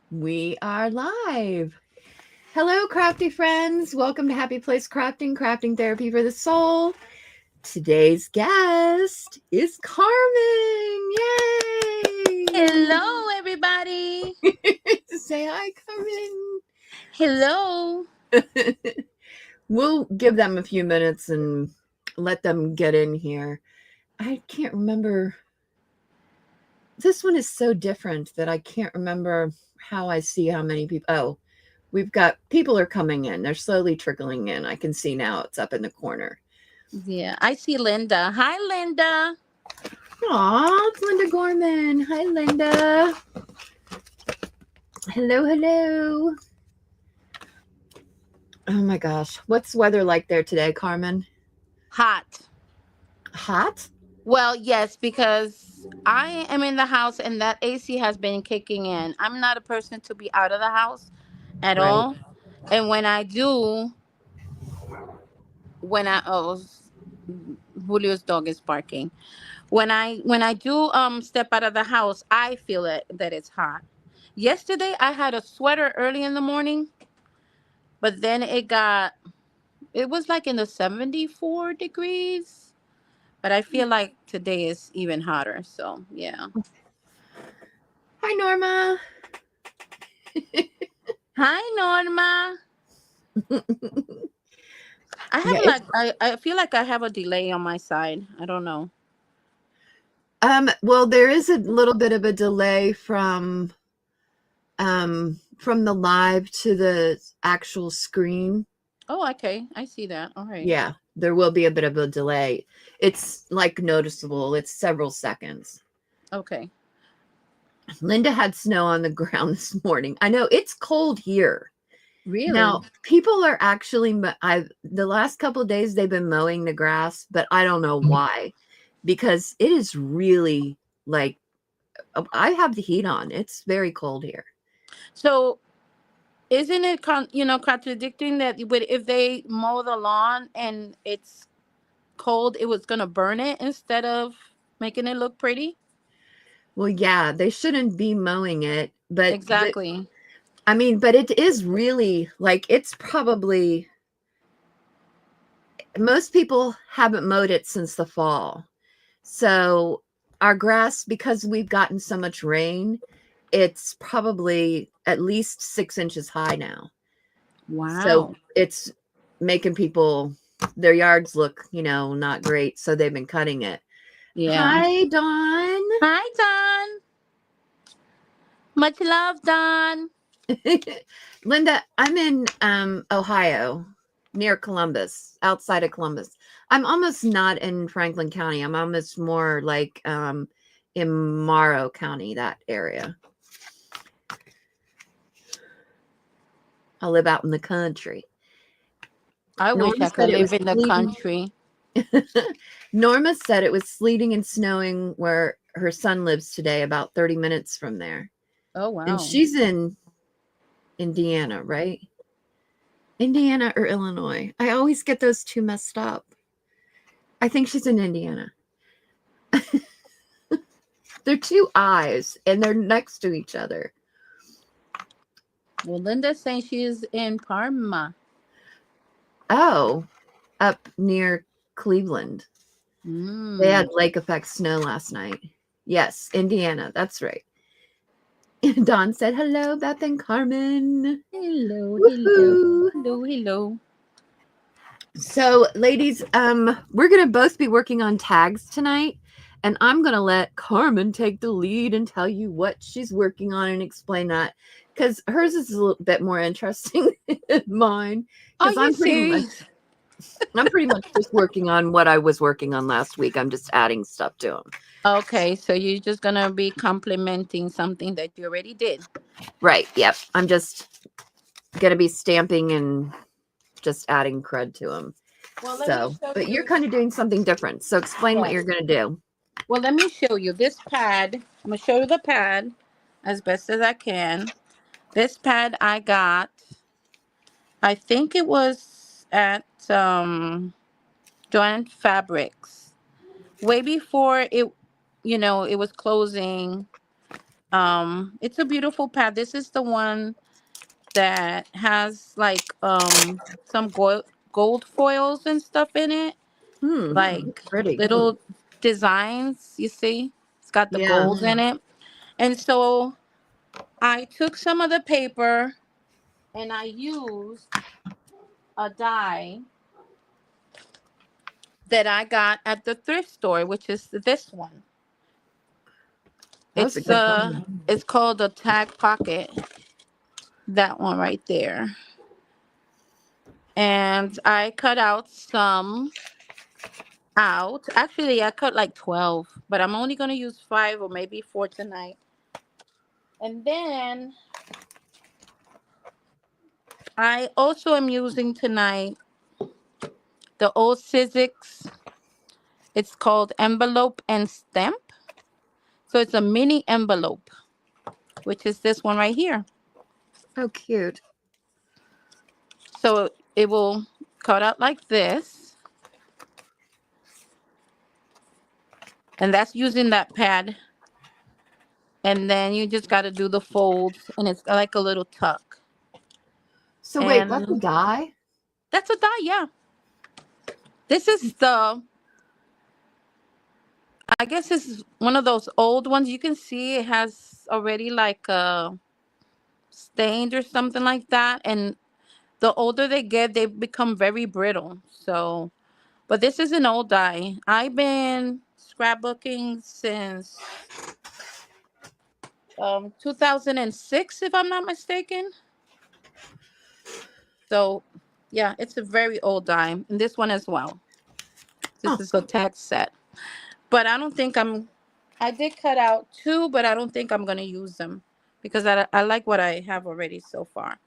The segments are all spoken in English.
We are live. Hello, crafty friends. Welcome to Happy Place Crafting, crafting therapy for the soul. Today's guest is Carmen. Hello, everybody. Yay! Say hi, Hello. Carmen. We'll give them a few minutes and let them get in here. I can't remember. This one is so different that I can't remember how I see how many people. Oh, we've got people are coming in. They're slowly trickling in. I can see now it's up in the corner. Yeah, I see Linda. Hi, Linda. Aw, it's Linda Gorman. Hi, Linda. Hello, hello. Oh my gosh. What's the weather like there today, Carmen? Hot. Hot? Well, yes, because I am in the house and that AC has been kicking in. I'm not a person to be out of the house at Right. all. And when I do, when I oh Julio's dog is barking. When I do step out of the house, I feel it that it's hot. Yesterday I had a sweater early in the morning, but then it was like in the 74 degrees, but I feel like today is even hotter. So, yeah. Hi, Norma. Hi, Norma. I have Yeah, it's I feel like I have a delay on my side. I don't know. well, there is a little bit of a delay from the live to the actual screen. Oh, okay. I see that. All right. Yeah, there will be a bit of a delay. It's like noticeable. It's several seconds. Okay. Linda had snow on the ground this morning. I know it's cold here. Now, Really? people are actually I the last couple of days they've been mowing the grass, but I don't know why. Because it is really like I have the heat on. It's very cold here. So, isn't it contradicting that if they mow the lawn and it's cold, it was going to burn it instead of making it look pretty? Well, yeah, they shouldn't be mowing it, but Exactly. I mean, but it is really like it's probably most people haven't mowed it since the fall. So our grass, because we've gotten so much rain, it's probably at least 6 inches high now. So Wow. it's making people their yards look, not great. So they've been cutting it. Yeah. Hi, Dawn. Hi, Don. Much love, Don. Linda, I'm in Ohio, near Columbus, outside of Columbus. I'm almost not in Franklin County. I'm almost more like in Morrow County, that area. I live out in the country. I wish Norma I said could it live was in the sleeting. country. Norma said it was sleeting and snowing where her son lives today, about 30 minutes from there. Oh, And wow. she's in Indiana, right? Indiana or Illinois. I always get those two messed up. I think she's in Indiana. They're two eyes and they're next to each other. Well, Linda's saying she is in Parma. Oh, up near Cleveland. They Mm. had lake effect snow last night. Yes, Indiana. That's right. Dawn said, hello, Beth and Carmen. Hello, hello, Woohoo. hello, hello. So, ladies, we're gonna both be working on tags tonight, and I'm gonna let Carmen take the lead and tell you what she's working on and explain that because hers is a little bit more interesting than mine. Are Because you serious? I'm pretty much just working on what I was working on last week. I'm just adding stuff to them. Okay, so you're just gonna be complimenting something that you already did. Right. Yep. I'm just gonna be stamping and just adding crud to them. Well, let me So, show but you're you. kind of doing something different. So, explain what you're Yes. gonna do. Well, let me show you this pad. I'm gonna show you the pad as best as I can. This pad I got. I think it was at Joanne Fabrics way before it was closing It's a beautiful pad. This is the one that has like some gold foils and stuff in it, like Pretty. little designs. You see, it's got the Yeah. gold in it. And so I took some of the paper and I used a die that I got at the thrift store, which is this one. That was a good one. It's called the Tag Pocket. That one right there. And I cut out some out. Actually, I cut like 12, but I'm only going to use 5 or maybe 4 tonight. And then I also am using tonight the old Sizzix. It's called Envelope and Stamp. So it's a mini envelope, which is this one right here. Oh, cute. So it will cut out like this. And that's using that pad. And then you just got to do the folds. And it's like a little tuck. So wait, that's a And die? that's a die, yeah. This is I guess it's one of those old ones. You can see it has already like stained or something like that. And the older they get, they become very brittle. So, but this is an old die. I've been scrapbooking since 2006, if I'm not mistaken. So, yeah, it's a very old die. And this one as well. This Oh, is a tag set. But I don't think I did cut out 2, but I don't think I'm going to use them because I like what I have already so far.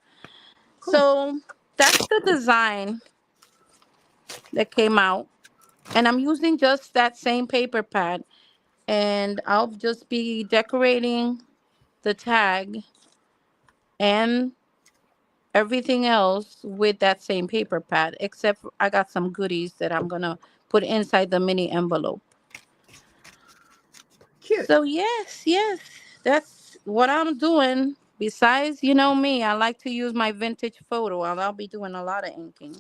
cool. So that's the design that came out. And I'm using just that same paper pad. And I'll just be decorating the tag and everything else with that same paper pad, except I got some goodies that I'm going to put inside the mini envelope. Cute. So yes, that's what I'm doing. Besides, you know me, I like to use my vintage photo, and I'll be doing a lot of inking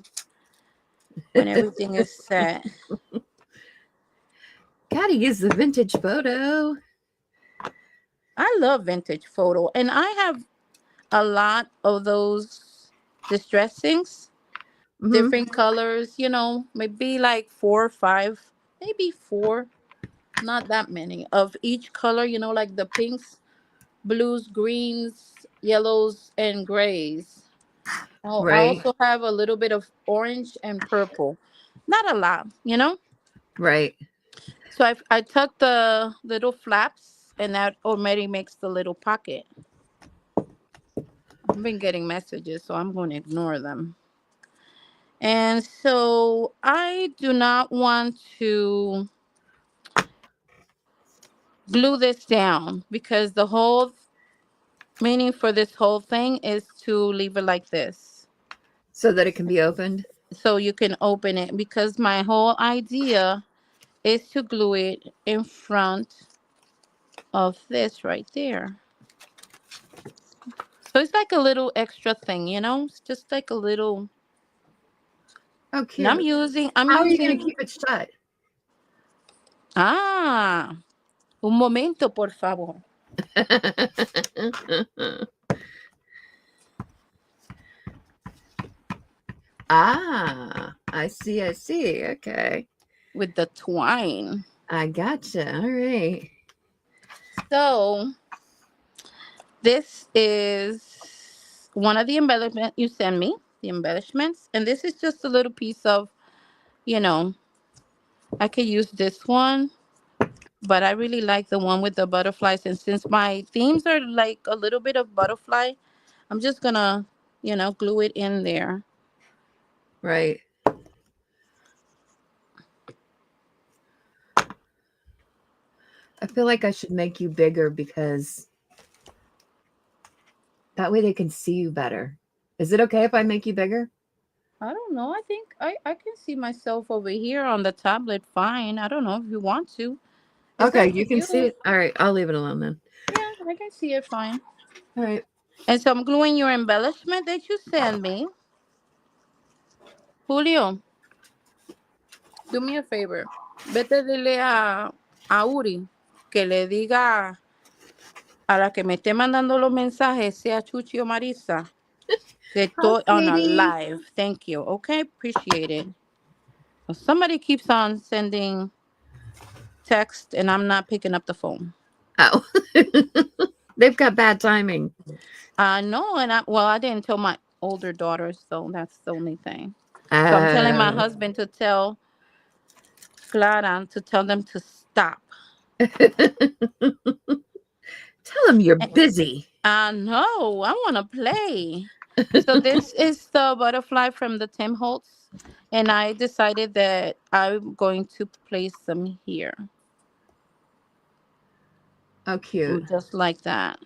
when everything is set. Gotta use the vintage photo. I love vintage photo, and I have a lot of those distressings, different colors. Maybe like 4 or 5, maybe 4, not that many of each color. Like the pinks, blues, greens, yellows, and grays. Oh, I Right. also have a little bit of orange and purple. Not a lot. Right. So I tuck the little flaps, and that already makes the little pocket. I've been getting messages, so I'm going to ignore them. And so I do not want to glue this down because the whole meaning for this whole thing is to leave it like this. So that it can be opened. So you can open it, because my whole idea is to glue it in front of this right there. So it's like a little extra thing. It's just like a little. Oh, And I'm cute. using. How are you going to keep it shut? Un momento, por favor. I see. I see. Okay. With the twine. I gotcha. All right. So this is one of the embellishments you send me. The embellishments, and this is just a little piece of. I could use this one, but I really like the one with the butterflies. And since my themes are like a little bit of butterfly, I'm just gonna, glue it in there. Right. I feel like I should make you bigger because that way they can see you better. Is it okay if I make you bigger? I don't know. I think I can see myself over here on the tablet fine. I don't know if you want to. It's Okay, up to you can see you. it. All right, I'll leave it alone then. Yeah, I can see it fine. All right. And so I'm gluing your embellishment that you send me. Julio, do me a favor. Vete dile a Uri que le diga a la que me esté mandando los mensajes, sea Chuchi o Marisa, que Hi, estoy on a sweetie. live. Thank you. Okay, appreciate it. Well, somebody keeps on sending text and I'm not picking up the phone. Oh, they've got bad timing. No, and I didn't tell my older daughters, so that's the only thing. So I'm telling my Uh, husband to tell Clara to tell them to stop. tell them you're Eh, busy. no, I want to play. So this is the butterfly from the Tim Holtz, and I decided that I'm going to place them here. Oh, cute. Just like that.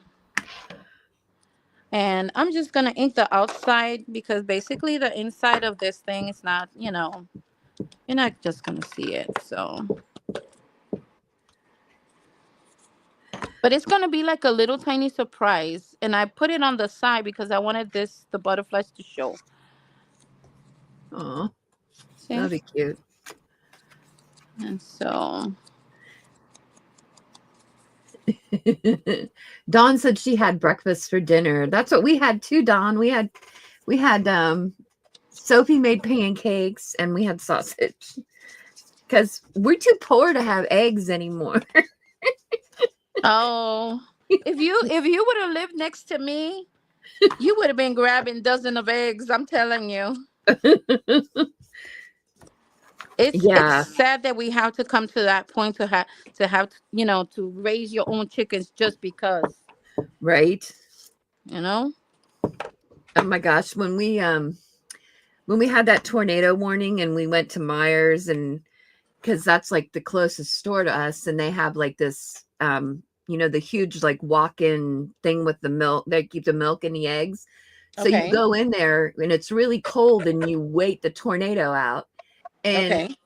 And I'm just going to ink the outside because basically the inside of this thing is not, you're not just going to see it. So, but it's going to be like a little tiny surprise. And I put it on the side because I wanted the butterflies to show. Oh, See? that'd be cute. And so Dawn said she had breakfast for dinner. That's what we had too, Dawn. We had Sophie made pancakes and we had sausage because we're too poor to have eggs anymore. oh, if you would have lived next to me, you would have been grabbing dozens of eggs. I'm telling you. Yeah, It's sad that we have to come to that point to have to raise your own chickens just because, right. you know. Oh my gosh, when we had that tornado warning and we went to Myers, and because that's like the closest store to us, and they have like this the huge like walk-in thing with the milk. They keep the milk and the eggs. So you Okay. go in there and it's really cold and you wait the tornado out. And Okay.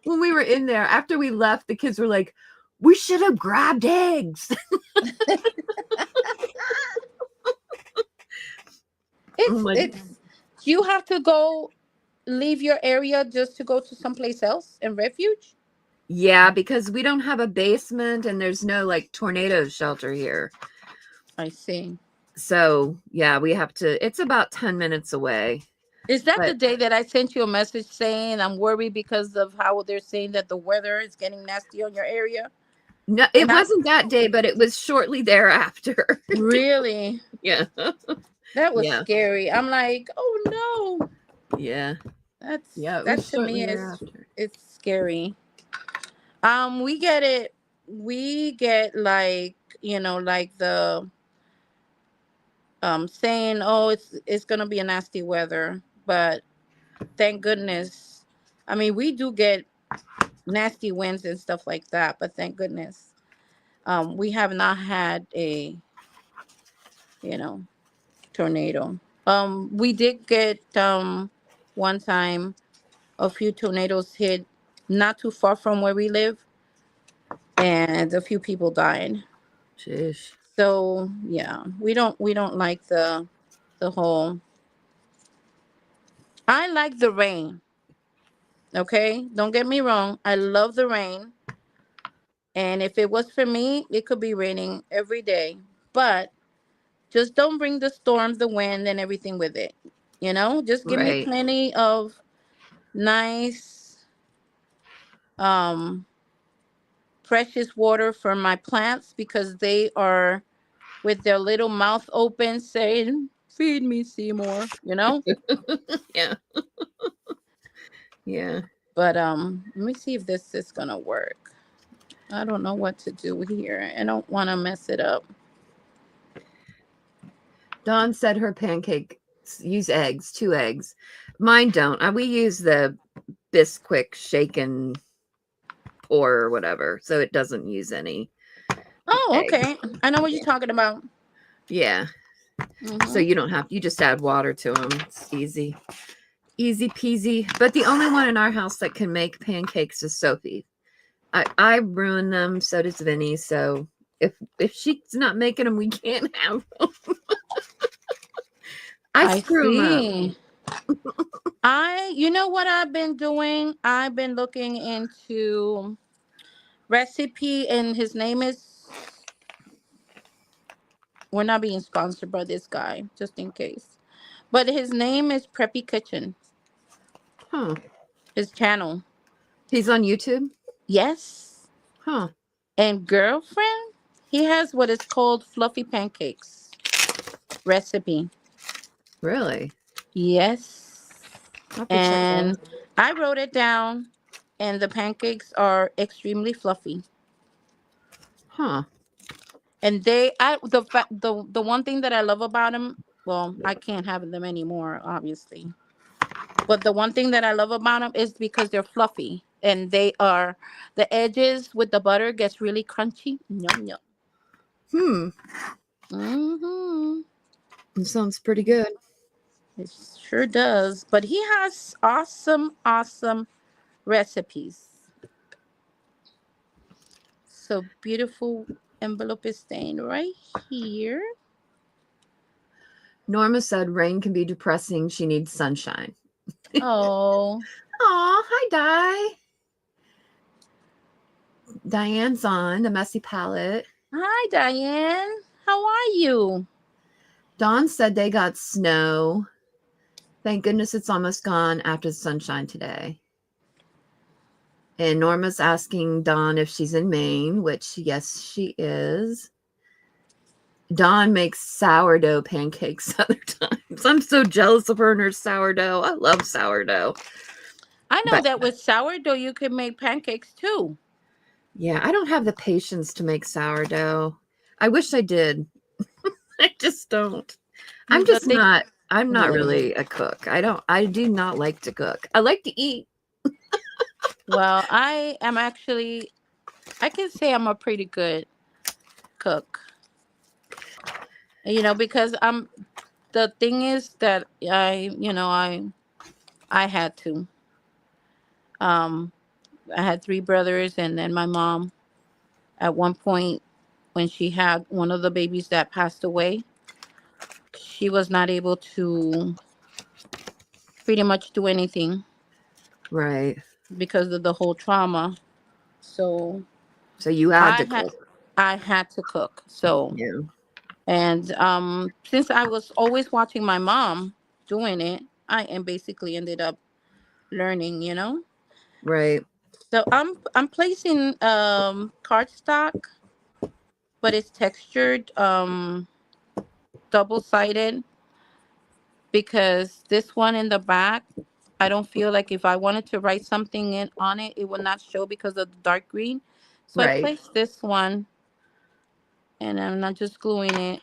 when we were in there, after we left, the kids were like, we should have grabbed eggs. It's you have to go leave your area just to go to someplace else and refuge. Yeah, because we don't have a basement and there's no like tornado shelter here. I see. So yeah, we have to, it's about 10 minutes away. Is that the But day that I sent you a message saying I'm worried because of how they're saying that the weather is getting nasty on your area? no, it And I wasn't that day, but it was shortly thereafter. really, Yeah. that was Yeah. scary. I'm like, oh no, Yeah. Yeah, it that was to me shortly is thereafter. it's scary. We get it. We get like like the saying, oh, it's gonna be a nasty weather, but thank goodness. I mean, we do get nasty winds and stuff like that, but thank goodness, we have not had a you know tornado. We did get one time a few tornadoes hit not too far from where we live, and a few people died. Sheesh. So yeah, we don't like the whole. I like the rain. Okay, don't get me wrong. I love the rain, and if it was for me, it could be raining every day. But just don't bring the storms, the wind, and everything with it. Just give me Right. plenty of nice, um, precious water for my plants because they are with their little mouth open saying, "Feed me, Seymour." Yeah. Yeah. But let me see if this is gonna work. I don't know what to do here. I don't want to mess it up. Dawn said her pancakes use eggs, 2 eggs. Mine don't. We use the Bisquick shaken pour or whatever, so it doesn't use any Oh, eggs. okay. I know what Yeah. you're talking about. Yeah. So you don't have, you just add water to them. It's easy. Easy peasy. But the only one in our house that can make pancakes is Sophie. I ruin them, so does Vinny, so If she's not making them, we can't have them. I I screw them up. see. You know what I've been doing? I've been looking into recipe, and his name is, we're not being sponsored by this guy, just in case. But his name is Preppy Kitchen, Huh? his channel. He's on YouTube. Yes. Huh? And girlfriend, he has what is called fluffy pancakes recipe. Really? Yes. I'll have to check that And out. I wrote it down, and the pancakes are extremely fluffy. Huh? And the one thing that I love about them, well, I can't have them anymore, obviously. But the one thing that I love about them is because they're fluffy, and the edges with the butter gets really crunchy. Yum yum. Hmm. Mm-hmm. It sounds pretty good. It sure does. But he has awesome, awesome recipes. So beautiful envelope is staying right here. Norma said rain can be depressing. She needs sunshine. Oh, Aw, hi, Diane's on the messy palette. hi Diane. How are you? Dawn said they got snow. Thank goodness it's almost gone after the sunshine today. And Norma's asking Dawn if she's in Maine, which, yes, she is. Dawn makes sourdough pancakes other times. I'm so jealous of her and her sourdough. I love sourdough. I know But that with sourdough you can make pancakes too. yeah, I don't have the patience to make sourdough. I wish I did. I just don't. I'm The just thing, not I'm not yeah. really a cook. I do not like to cook. I like to eat. Well, I am actually, I can say I'm a pretty good cook. Because the thing is that I had to. Um, I had three brothers, and then my mom, at one point, when she had one of the babies that passed away, she was not able to pretty much do anything Right. because of the whole trauma. So So you had I to had cook. I had to cook. So, Yeah. and since I was always watching my mom doing it, I am basically ended up learning. Right. So I'm placing cardstock, but it's textured double sided, because this one in the back, I don't feel like if I wanted to write something in on it, it would not show because of the dark green. So I Right. placed this one, and I'm not just gluing it.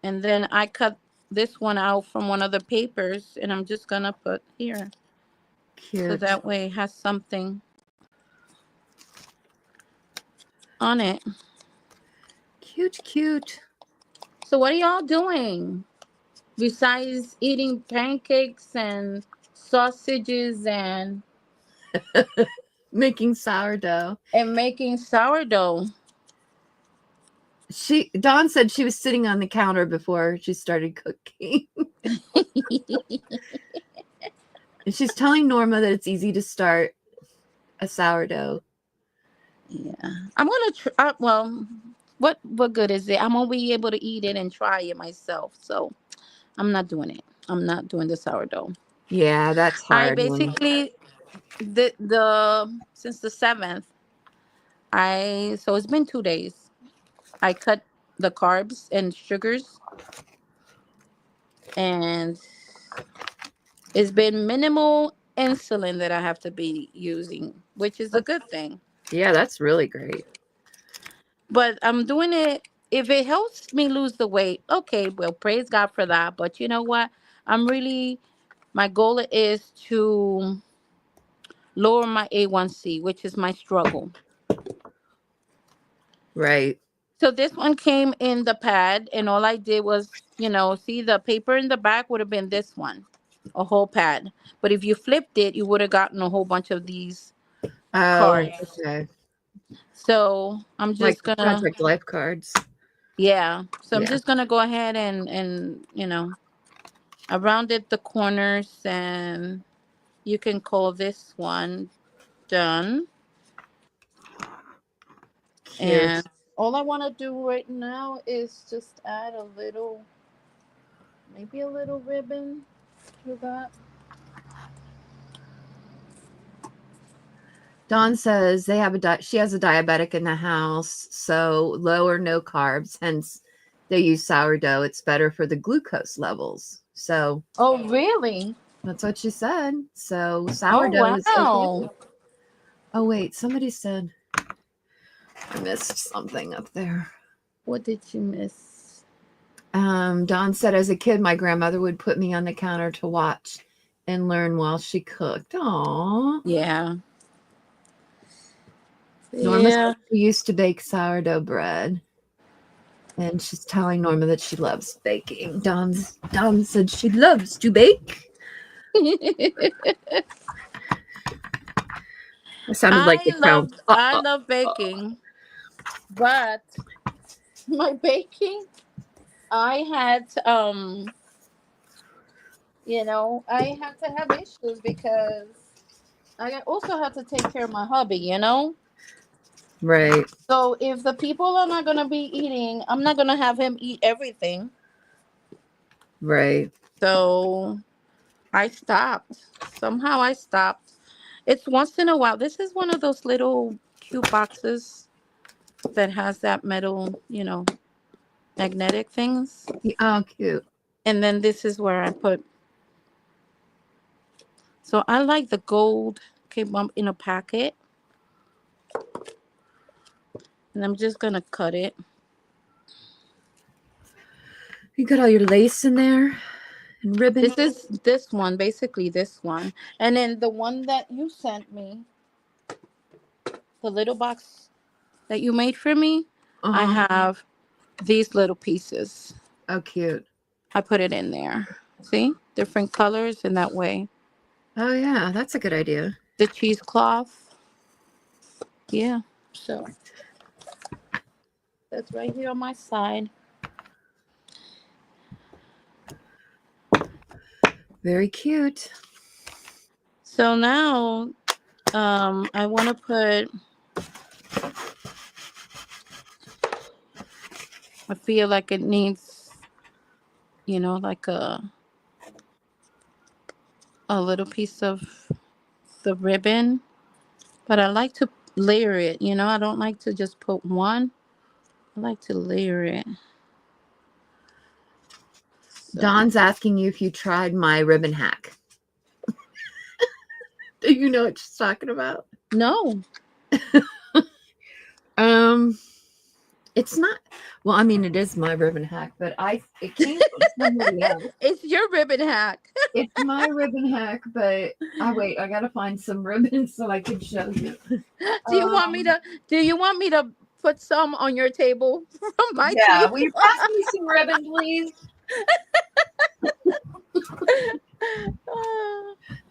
And then I cut this one out from one of the papers, and I'm just gonna put here. So Cute. that way it has something on it. Cute, cute. So what are y'all doing besides eating pancakes and sausages Making sourdough. and making sourdough? Dawn said she was sitting on the counter before she started cooking. And she's telling Norma that it's easy to start a sourdough. Yeah, I'm gonna try. Well, what good is it? I'm gonna be able to eat it and try it myself. So I'm not doing it. I'm not doing the sourdough. Yeah, that's I hard, Norma. basically the since the 7th. So it's been 2 days. I cut the carbs and sugars, and it's been minimal insulin that I have to be using, which is a good thing. Yeah, that's really great. But I'm doing it. If it helps me lose the weight, okay, well, praise God for that. But you know what? My goal is to lower my A1C, which is my struggle. Right. So this one came in the pad, and all I did was, see, the paper in the back would have been this one, a whole pad. But if you flipped it, you would have gotten a whole bunch of these Oh, cards. okay. So I'm Like just gonna, project life cards. yeah. So I'm Yeah. just gonna go ahead and I rounded the corners, and you can call this one done. Cute. And all I want to do right now is just add a little, maybe a little ribbon to that. Dawn says they have she has a diabetic in the house, so low or no carbs. Hence, they use sourdough. It's better for the glucose levels. So Oh, really? that's what she said. So Oh, sourdough is okay. wow. Oh wait, somebody said I missed something up there. What did you miss? Dawn said, as a kid, my grandmother would put me on the counter to watch and learn while she cooked. Aww. Yeah. Norma Yeah. said she used to bake sourdough bread. And she's telling Norma that she loves baking. Dawn said she loves to bake. It sounded like the cow. I love baking, but my baking, I had I had to have issues because I also had to take care of my hubby. Right, So if the people are not gonna be eating, I'm not gonna have him eat everything. right. So I stopped. Somehow I stopped. It's once in a while. This is one of those little cute boxes that has that metal, magnetic things. Oh, cute. And then this is where I put. So I like the gold came up in a packet. And I'm just gonna cut it. You got all your lace in there and ribbon. This is this one, basically this one. And then the one that you sent me, the little box that you made for me, I Uh-huh. have these little pieces. Oh, cute. I put it in there. See? Different colors in that way. Oh, yeah, that's a good idea. The cheesecloth. Yeah. So that's right here on my side. Very cute. So now I want to put, I feel like it needs, like a little piece of the ribbon, but I like to layer it. I don't like to just put one. I like to layer it. So Dawn's asking you if you tried my ribbon hack. Do you know what she's talking about? no, Um, it's not. Well, I mean, it is my ribbon hack, but it came from somebody else. it's your ribbon hack. It's my ribbon hack, but wait, I gotta find some ribbons so I can show you. Do you want me Um, to? Do you want me to put some on your table from my yeah, will table? you pass me some ribbon, please?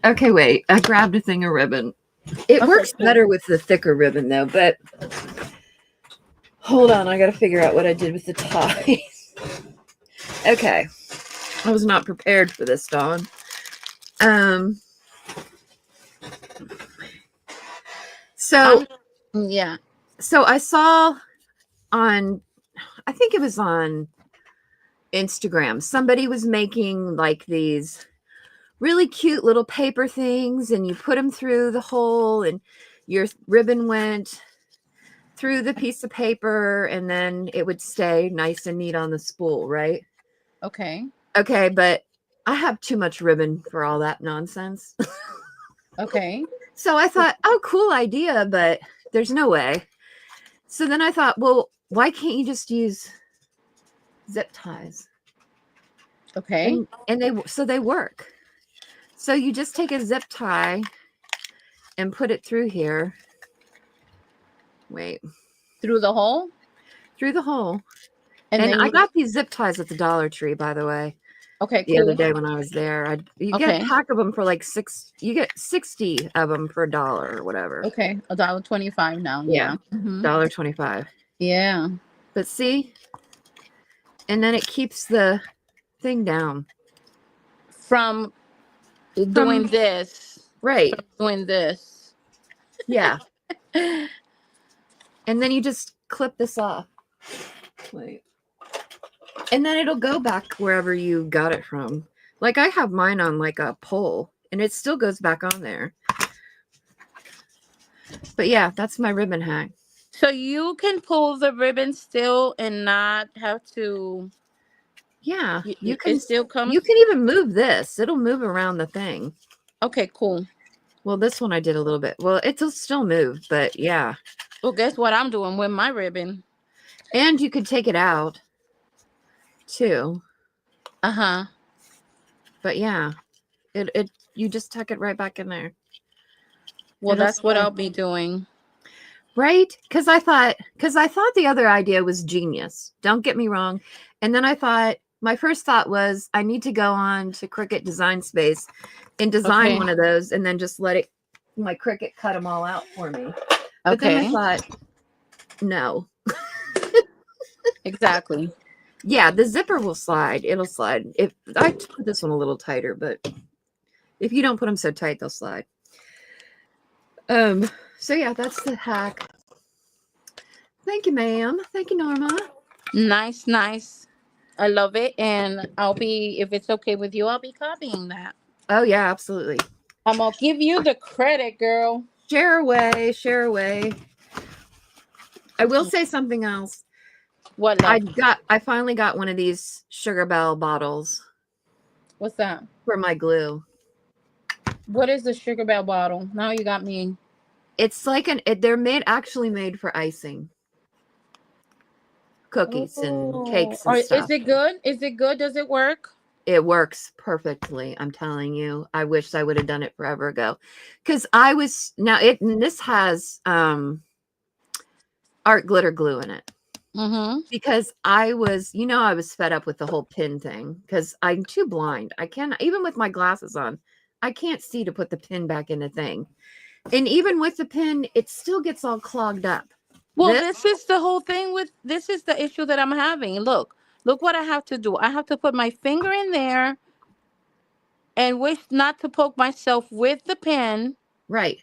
Okay, wait. I grabbed a thing of ribbon. It Okay, works cool. better with the thicker ribbon, though, but hold on. I gotta figure out what I did with the ties. Okay. I was not prepared for this, Dawn. So Yeah. so I saw on, I think it was on Instagram, somebody was making like these really cute little paper things, and you put them through the hole, and your ribbon went through the piece of paper, and then it would stay nice and neat on the spool, right? Okay. Okay, but I have too much ribbon for all that nonsense. Okay. So I thought, oh, cool idea, but there's no way. So then I thought, well, why can't you just use zip ties? Okay. And they work. So you just take a zip tie and put it through here. Wait. Through the hole. Through the hole. And And then I you. got these zip ties at the Dollar Tree, by the way. Okay, the other cool. day when I was there. You get a Okay. pack of them for like you get 60 of them for $1 or whatever. Okay. $1.25 now. Yeah, Yeah. Hmm. $1.25. Yeah. But see, and then it keeps the thing down. From doing From this. right. From doing this. Yeah. And then you just clip this off. Wait. And then it'll go back wherever you got it from. Like I have mine on like a pole and it still goes back on there. But yeah, that's my ribbon hack. So you can pull the ribbon still and not have to. Yeah, It still you comes. can even move this. It'll move around the thing. Okay, cool. Well, this one I did a little bit. Well, it'll still move, but yeah. Well, guess what I'm doing with my ribbon? And you could take it out too. Uh-huh. But yeah, it you just tuck it right back in there. Well, It'll that's what stay. I'll be doing. Right? Because I thought the other idea was genius. Don't get me wrong. And then I thought my first thought was I need to go on to Cricut Design Space and design Okay. one of those and then just let my Cricut cut them all out for me. But then I Okay. thought, no. Exactly. Yeah, the zipper will slide. It'll slide. If I put this one a little tighter, but if you don't put them so tight, they'll slide. So yeah, that's the hack. Thank you, ma'am. Thank you, Norma. Nice, nice. I love it. And I'll be, if it's okay with you, I'll be copying that. Oh yeah, absolutely. I'm going to give you the credit, girl. Share away, share away. I will say something else. What, love? I finally got one of these Sugar Bell bottles What's that? for my glue. What is the Sugar Bell bottle? Now you got me. It's like they're actually made for icing. Cookies and cakes and stuff. Is it good? Is it good? Does it work? It works perfectly. I'm telling you. I wish I would have done it forever ago. Because this has art glitter glue in it. Mm-hmm. Because I was fed up with the whole pin thing because I'm too blind. I can't, even with my glasses on, I can't see to put the pin back in the thing. And even with the pin, it still gets all clogged up. Well, this is the whole thing this is the issue that I'm having. Look what I have to do. I have to put my finger in there and wish not to poke myself with the pin. Right.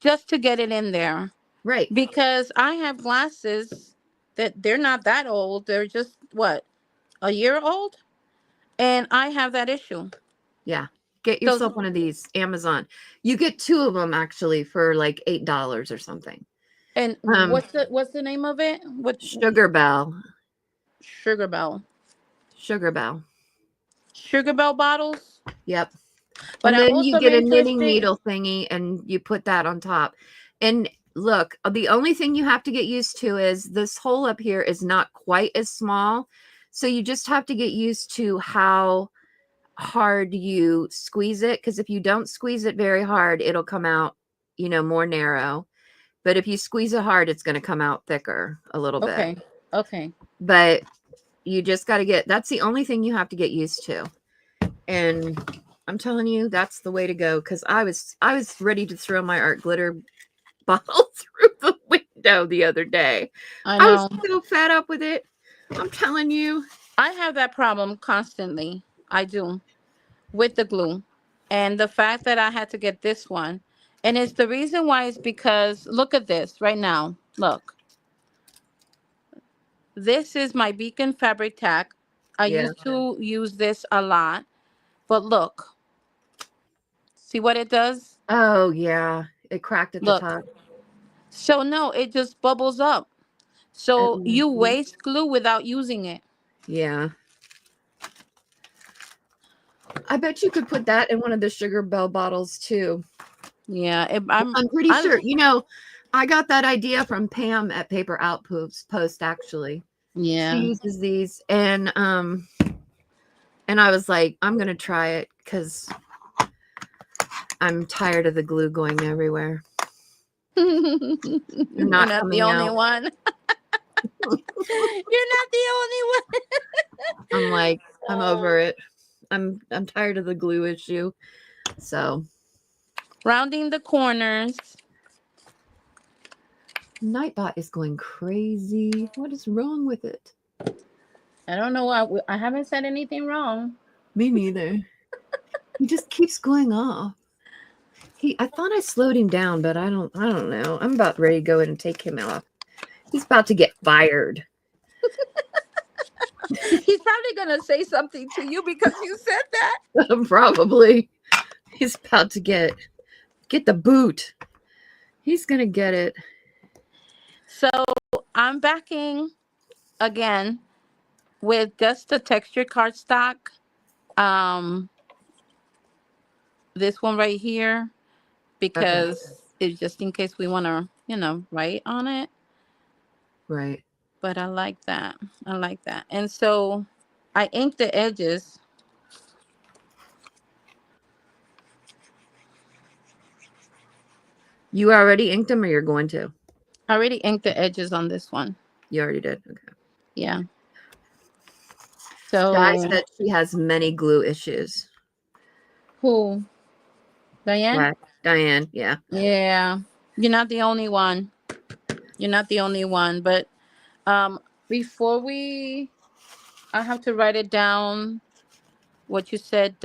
Just to get it in there. Right. Because I have glasses that they're not that old. They're just, what, a year old? And I have that issue. Yeah. Get yourself one of these. Amazon. You get 2 of them actually for like $8 or something. And what's the name of it? Sugar Bell. Sugar Bell. Sugar Bell. Sugar Bell bottles? Yep. But and then you get a knitting interested... needle thingy and you put that on top. And look, the only thing you have to get used to is this hole up here is not quite as small. So you just have to get used to how hard you squeeze it. Because if you don't squeeze it very hard, it'll come out, more narrow. But if you squeeze it hard, it's going to come out thicker a little bit. Okay. But you just got to that's the only thing you have to get used to. And I'm telling you, that's the way to go. Because I was ready to throw my art glitter bottle through the window the other day. I know. I was so fed up with it. I'm telling you. I have that problem constantly. I do. With the glue. And the fact that I had to get this one. And it's the reason why is because, look at this right now. Look. This is my Beacon fabric tack. I used to use this a lot. But look. See what it does? Oh, yeah. It cracked at the top. So, no, it just bubbles up. So, you waste glue without using it. Yeah. I bet you could put that in one of the Sugar Bell bottles, too. Yeah. I'm pretty sure. I got that idea from Pam at Paper Outpost, actually. Yeah. She uses these. And I was like, I'm going to try it because I'm tired of the glue going everywhere. You're not the only one. You're not the only one. I'm like, I'm over it. I'm tired of the glue issue. So Rounding the corners. Nightbot is going crazy. What is wrong with it? I don't know. I haven't said anything wrong. Me neither. He just keeps going off. I thought I slowed him down, but I don't know. I'm about ready to go in and take him off. He's about to get fired. He's probably gonna say something to you because you said that. Probably. He's about to get the boot. He's gonna get it. So I'm backing again with just the textured cardstock. This one right here, because it's just in case we want to, write on it. Right. But I like that. I like that. And so I inked the edges. You already inked them, or you're going to? I already inked the edges on this one. You already did. Okay. Yeah. So Di said she has many glue issues. who? Diane? Right. Diane, yeah. Yeah. You're not the only one. You're not the only one. But before I have to write it down. What you said,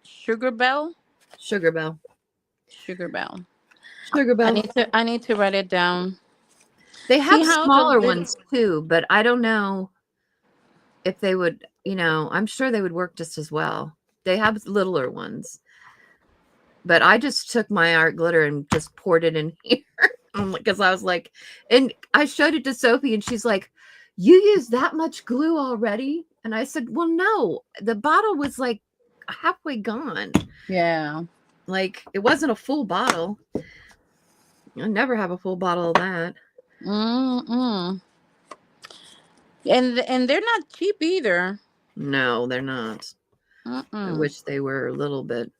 Sugar Bell? Sugar Bell. Sugar Bell. Sugar Bell. I need to write it down. They have smaller ones too, but I don't know if they would, I'm sure they would work just as well. They have littler ones. But I just took my art glitter and just poured it in here. Because I was like, and I showed it to Sophie and she's like, you used that much glue already? And I said, well, no, the bottle was like halfway gone. Yeah. Like it wasn't a full bottle. I never have a full bottle of that. Mm-mm. And they're not cheap either. No, they're not. Mm-mm. I wish they were a little bit.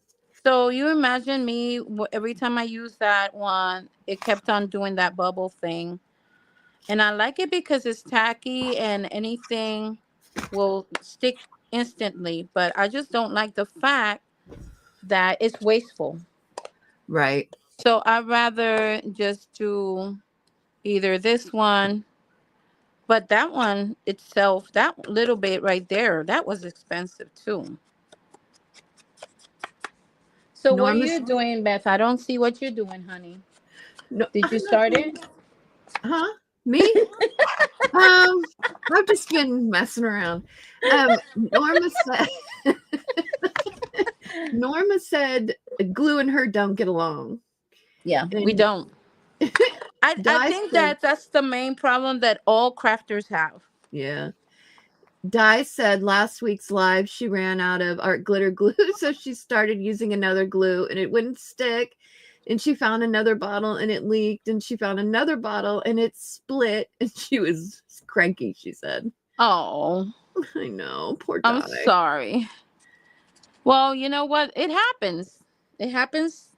So you imagine me, every time I use that one, it kept on doing that bubble thing. And I like it because it's tacky and anything will stick instantly. But I just don't like the fact that it's wasteful. Right. So I'd rather just do either this one, but that one itself, that little bit right there, that was expensive too. So what are you doing, Beth? I don't see what you're doing, honey. No, Did you start it? Huh? Me? I've just been messing around. Norma said glue and her don't get along. Yeah, and we don't. I think that's the main problem that all crafters have. Yeah. Di said last week's live she ran out of art glitter glue, so she started using another glue and it wouldn't stick. And she found another bottle and it leaked, and she found another bottle and it split, and she was cranky, she said. Oh. I know, poor Di. I'm sorry. Well, you know what? It happens. It happens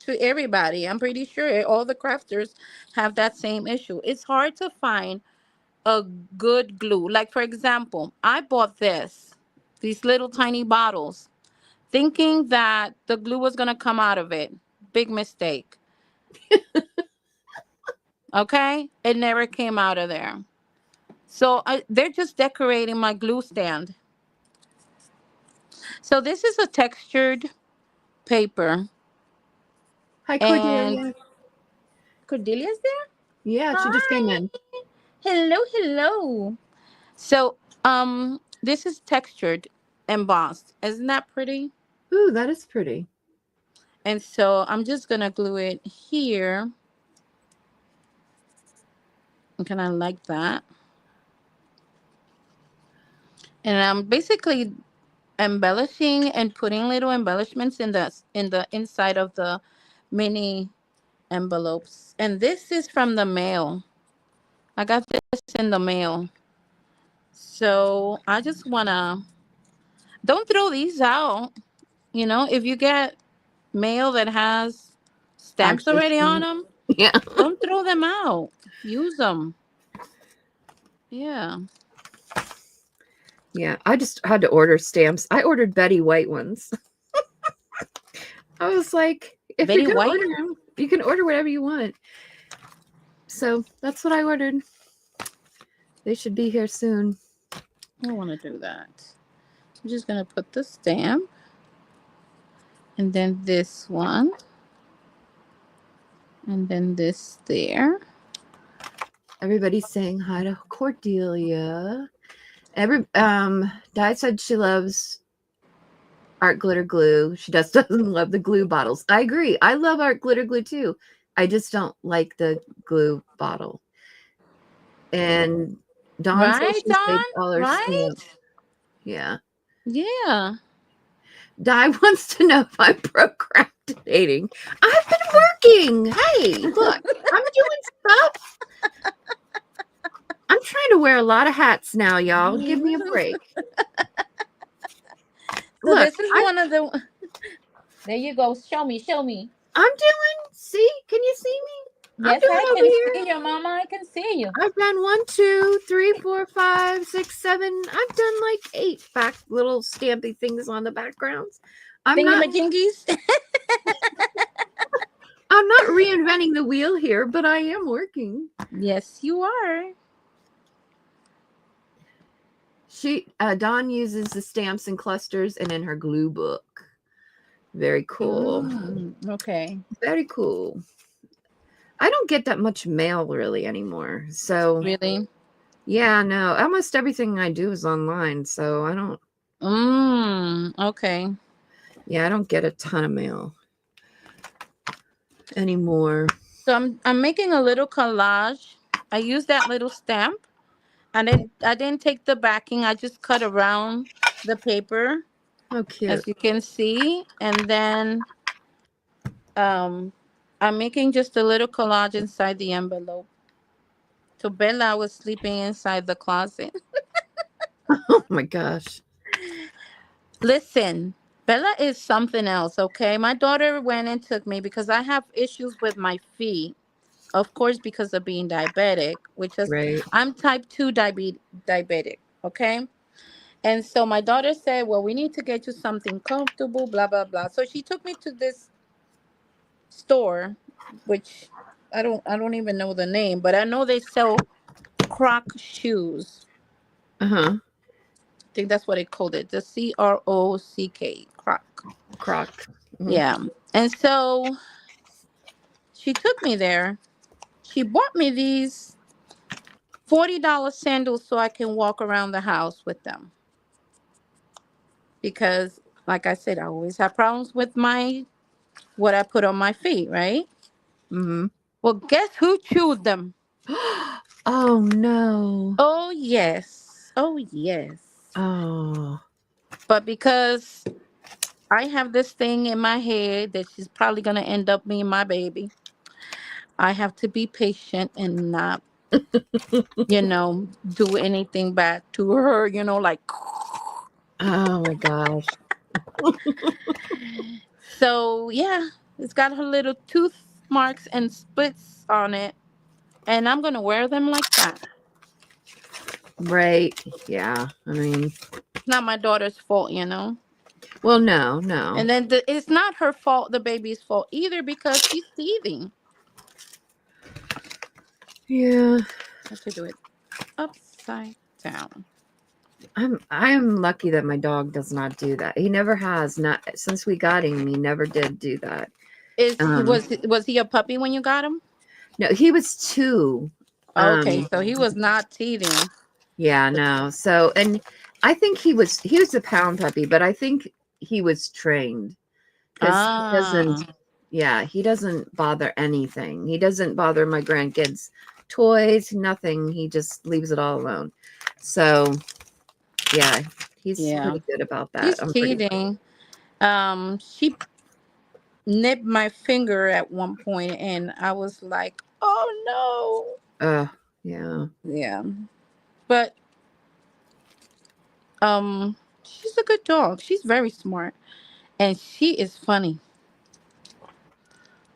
to everybody. I'm pretty sure all the crafters have that same issue. It's hard to find a good glue. Like, for example, I bought these little tiny bottles, thinking that the glue was going to come out of it. Big mistake. Okay? It never came out of there. So they're just decorating my glue stand. So this is a textured paper. Hi, Cordelia. And Cordelia's there? Yeah, Hi. she just came in. Hello. So, this is textured, embossed. Isn't that pretty? Ooh, that is pretty. And so I'm just gonna glue it here. And I like that. And I'm basically embellishing and putting little embellishments in the inside of the mini envelopes. And this is from the mail. I got this in the mail. So I just wanna, don't throw these out. If you get mail that has stamps already on them, yeah, don't throw them out. Use them. Yeah. Yeah, I just had to order stamps. I ordered Betty White ones. I was like, if you're Betty gonna White? order them, you can order whatever you want. So that's what I ordered. They should be here soon. I want to do that. I'm just gonna put the stamp, and then this one, and then this there. Everybody's saying hi to Cordelia. Di said she loves art glitter glue. She just doesn't love the glue bottles. I agree. I love art glitter glue too. I just don't like the glue bottle. And Dawn says Right, she saved Dawn? all her Right? stamps. Yeah. Yeah. Di wants to know if I'm procrastinating. I've been working. Hey, look, I'm doing stuff. I'm trying to wear a lot of hats now, y'all. Give me a break. So Look, this is one of the. There you go. Show me. Show me. I'm doing. See, can you see me? I'm Yes, doing I over can here. see you, Mama. I can see you. I've done 1, 2, 3, 4, 5, 6, 7. I've done like 8 back little stampy things on the backgrounds. I'm not Thingamajingies. reinventing the wheel here, but I am working. Yes, you are. Dawn uses the stamps and clusters and in her glue book. Very cool. Okay. Very cool. I don't get that much mail really anymore. So Really? yeah, no. Almost everything I do is online. So I don't Okay. yeah, I don't get a ton of mail anymore. So I'm making a little collage. I use that little stamp. And then I didn't take the backing. I just cut around the paper, Oh, cute. as you can see. And then um I'm making just a little collage inside the envelope. So Bella was sleeping inside the closet. Oh my gosh. Listen, Bella is something else, okay? My daughter went and took me because I have issues with my feet. Of course, because of being diabetic, which is Right. I'm type 2 diabetic, okay? And so my daughter said, well, we need to get you something comfortable, blah, blah, blah. So she took me to this store, which I don't even know the name, but I know they sell Croc shoes. Uh-huh. I think that's what they called it. The Crock. Croc. Croc. Mhm. Yeah. And so she took me there. She bought me these $40 sandals so I can walk around the house with them. Because like I said, I always have problems with my what I put on my feet, right? Mhm. Well, guess who chewed them? Oh no. Oh, yes. Oh, yes. Oh. But because I have this thing in my head that she's probably going to end up being my baby, I have to be patient and not, do anything bad to her, like. Oh my gosh. So, yeah, it's got her little tooth marks and splits on it. And I'm going to wear them like that. Right. Yeah. I mean, It's not my daughter's fault. well, no. And then it's not her fault, the baby's fault either, because she's teething. Yeah. I have to do it upside down. I'm lucky that my dog does not do that. He never has. Not since we got him, he never did do that. Is he Um was he a puppy when you got him? no, he was 2. Okay, so he was not teething. Yeah, no. So, and I think he was a pound puppy, but I think he was trained because he Ah, doesn't. Yeah, he doesn't bother anything. He doesn't bother my grandkids' toys, nothing. He just leaves it all alone. So, yeah, he's yeah. pretty good about that. He's I'm pretty. teething. She nipped my finger at one point, and I was like, "Oh Yeah. no!" Yeah, but she's a good dog. She's very smart, and she is funny.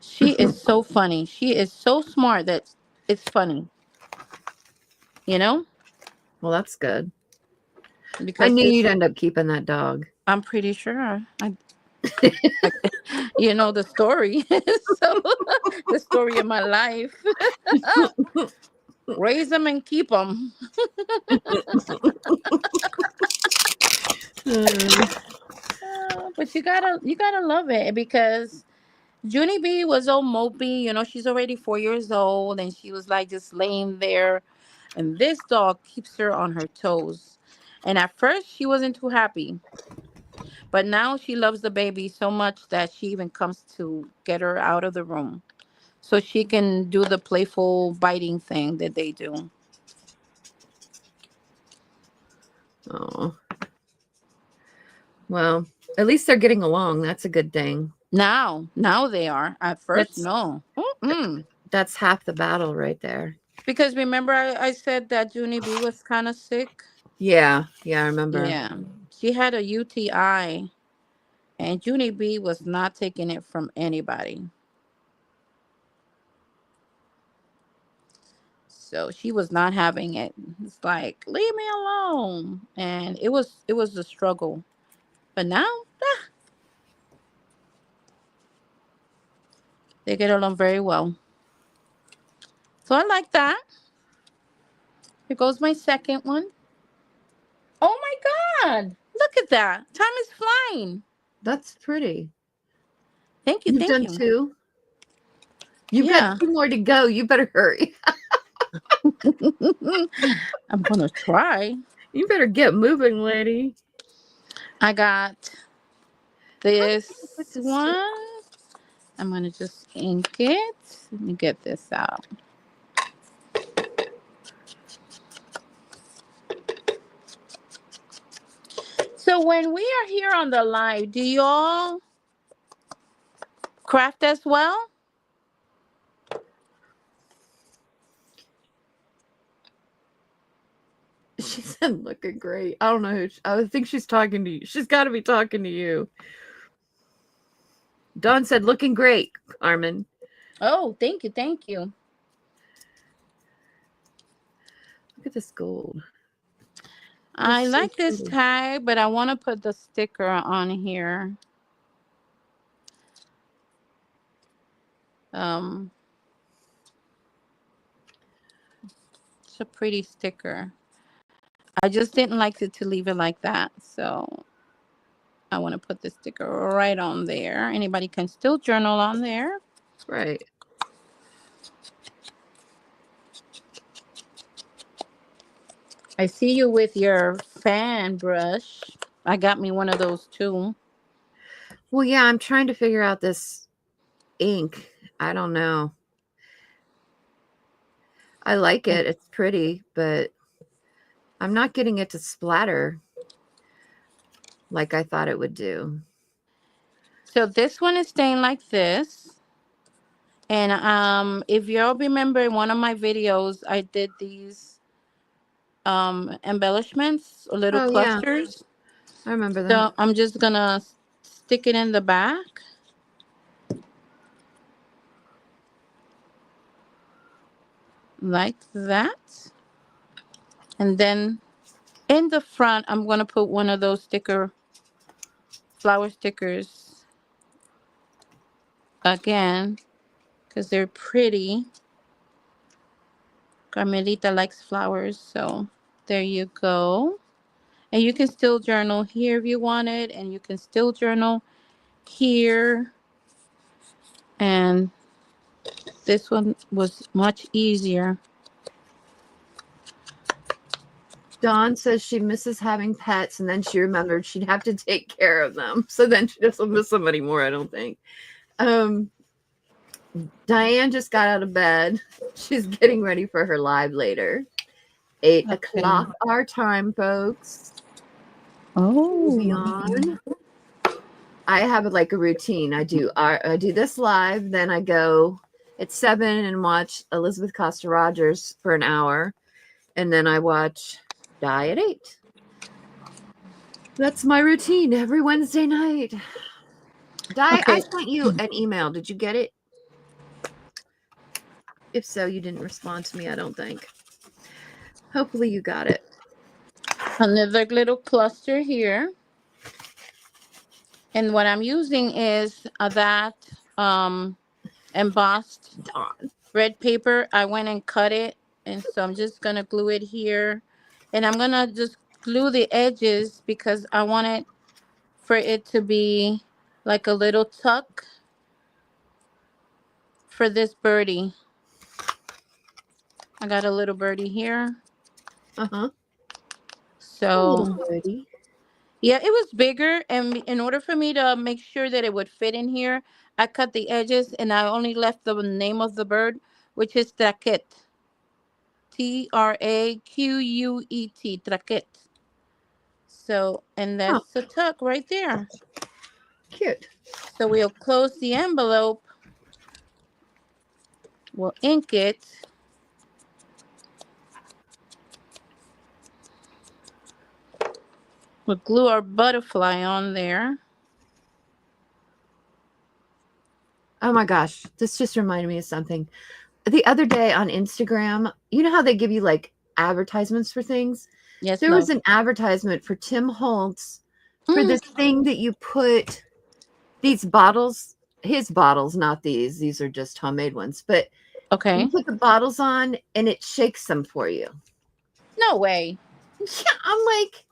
She is so funny. She is so smart that it's funny. You know? Well, that's good. I because knew this, you'd end up keeping that dog. I'm pretty sure. I you know the story. So the story of my life. Raise them and keep them. But you gotta love it because Junie B was all mopey. She's already 4 years old, and she was like just laying there, and this dog keeps her on her toes. And at first, she wasn't too happy, but now she loves the baby so much that she even comes to get her out of the room so she can do the playful biting thing that they do. Oh, well, at least they're getting along. That's a good thing. Now they are. At first, That's no. that's half the battle right there. Because remember, I said that Junie B was kind of sick. Yeah, I remember. Yeah, she had a UTI, and Junie B was not taking it from anybody. So she was not having it. It's like, leave me alone. And it was a struggle. But now they get along very well. So I like that. Here goes my second one. Oh my God. Look at that. Time is flying. That's pretty. Thank you. You've Thank done you. 2. You've got Yeah. 2 more to go. You better hurry. I'm going to try. You better get moving, lady. I got What's this this? one. I'm going to just ink it. Let me get this out. So when we are here on the live, do y'all craft as well? She said, looking great. I don't know I think she's talking to you. She's got to be talking to you. Dawn said, looking great, Carmen. Oh, thank you. Thank you. Look at this gold. I It's so like this pretty. tag, but I want to put the sticker on here. Um, it's a pretty sticker. I just didn't like it to leave it like that, so I want to put the sticker right on there. Anybody can still journal on there. Right. I see you with your fan brush. I got me one of those too. Well, yeah, I'm trying to figure out this ink. I don't know. I like it. It's pretty, but I'm not getting it to splatter like I thought it would do. So this one is staying like this. And if y'all remember in one of my videos, I did these embellishments or little Oh, yeah. clusters. I remember that. So I'm just gonna stick it in the back. Like that. And then in the front, I'm gonna put one of those flower stickers again, because they're pretty. Carmelita likes flowers, so there you go. And you can still journal here if you wanted, and you can still journal here. And this one was much easier. Dawn says she misses having pets, and then she remembered she'd have to take care of them. So then she doesn't miss them anymore, I don't think. Diane just got out of bed. She's getting ready for her live later. 8 o'clock our time, folks. Oh. Be on. I have like a routine. I do this live, then I go at 7 and watch Elizabeth Costa Rogers for an hour, and then I watch Die at 8. That's my routine every Wednesday night. Die, Okay. I sent you an email. Did you get it? If so, you didn't respond to me, I don't think. Hopefully you got it. Another little cluster here. And what I'm using is that embossed Dawn. red paper. I went and cut it. And so I'm just going to glue it here. And I'm going to just glue the edges because I want it for it to be like a little tuck for this birdie. I got a little birdie here. Uh-huh. A little So, birdie. yeah, it was bigger. And in order for me to make sure that it would fit in here, I cut the edges and I only left the name of the bird, which is Traquet. Traquet. Traquet. So, and Oh, that's the tuck right there. cute. So we'll close the envelope. We'll ink it. We'll glue our butterfly on there. Oh my gosh, this just reminded me of something. The other day on Instagram, you know how they give you like advertisements for things? Yes, There was love. an advertisement for Tim Holtz for Mm, this thing that you put these bottles, his bottles, not these. These are just homemade ones, but you okay. put the bottles on and it shakes them for you. No way. Yeah, I'm like,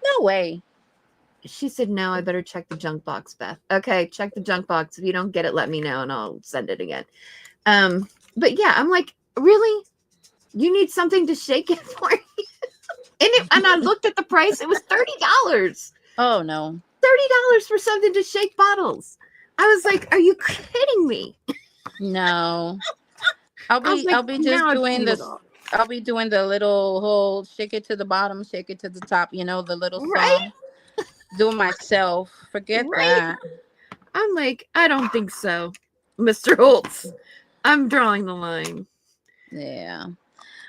No way. she said, no, I better check the junk box, Beth. Okay, check the junk box. If you don't get it, let me know and I'll send it again. But yeah, I'm like, really? You need something to shake it for you? And I looked at the price, it was $30. Oh, no. $30 for something to shake bottles. I was like, are you kidding me? No. I was like, I'll be just now I've doing seen it this. all. I'll be doing the little whole shake it to the bottom, shake it to the top, the little Right? song. Do it myself. Forget Right? that. I'm like, I don't think so, Mr. Holtz. I'm drawing the line. Yeah.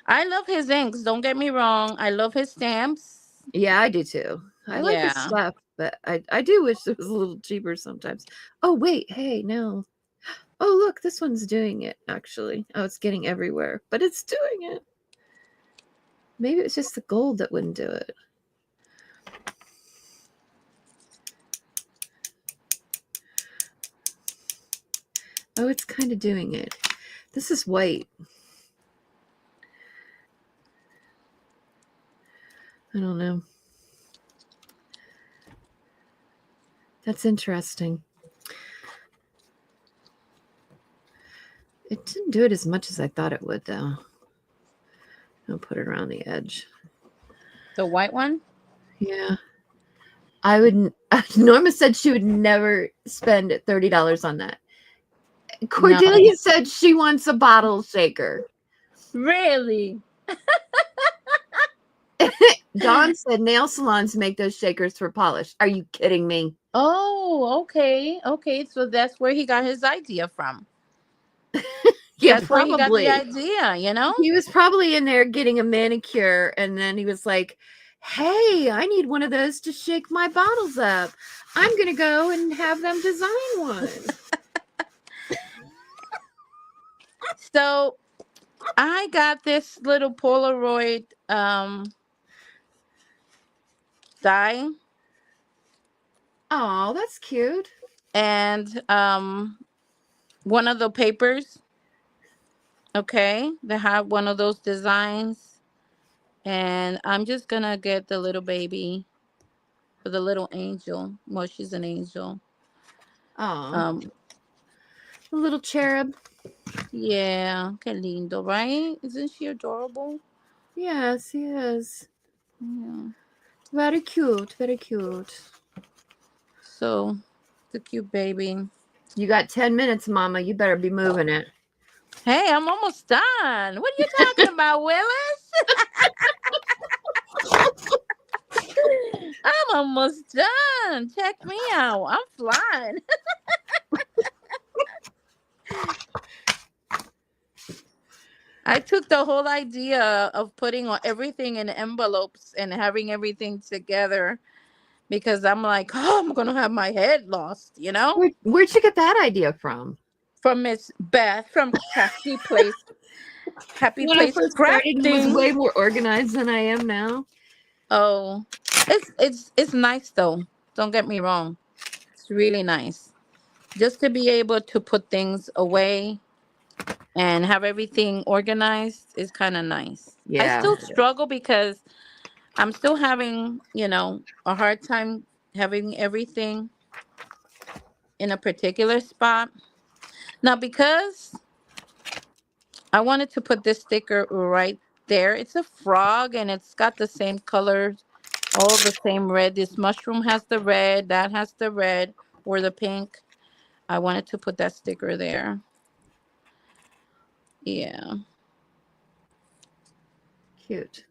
I love his inks. Don't get me wrong. I love his stamps. Yeah, I do too. I like his Yeah. stuff, but I do wish it was a little cheaper sometimes. Oh, wait. Hey, no. Oh, look, this one's doing it, actually. Oh, it's getting everywhere, but it's doing it. Maybe it's just the gold that wouldn't do it. Oh, it's kind of doing it. This is white. I don't know. That's interesting. It didn't do it as much as I thought it would, though. I'll put it around the edge. The white one? Yeah. I wouldn't. Norma said she would never spend $30 on that. Cordelia said she wants a bottle shaker. Really? Dawn said nail salons make those shakers for polish. Are you kidding me? Oh, okay. Okay. So that's where he got his idea from. Yeah, That's where he got the probably. idea? He was probably in there getting a manicure, and then he was like, hey, I need one of those to shake my bottles up. I'm going to go and have them design one. So I got this little Polaroid die. Oh, that's cute. And one of the papers. Okay. They have one of those designs. And I'm just gonna get the little baby for the little angel. Well, she's an angel. Oh, Um, a little cherub. yeah, que lindo, right? Isn't she adorable? Yes, yes. Yeah. Very cute, very cute. So the cute baby. You got 10 minutes, Mama. You better be moving it. Hey, I'm almost done. What are you talking about, Willis? I'm almost done. Check me out. I'm flying. I took the whole idea of putting everything in envelopes and having everything together because I'm like, oh, I'm going to have my head lost. Where'd you get that idea from? From Miss Beth from Crafty Place. Happy When I place first started, it was crafting. way more organized than I am now. Oh, it's nice though. Don't get me wrong. It's really nice just to be able to put things away and have everything organized is kind of nice. I Yeah. still struggle because I'm still having, a hard time having everything in a particular spot. Now, because I wanted to put this sticker right there, it's a frog and it's got the same colors, all the same red. This mushroom has the red, that has the red or the pink. I wanted to put that sticker there. Yeah. Cute.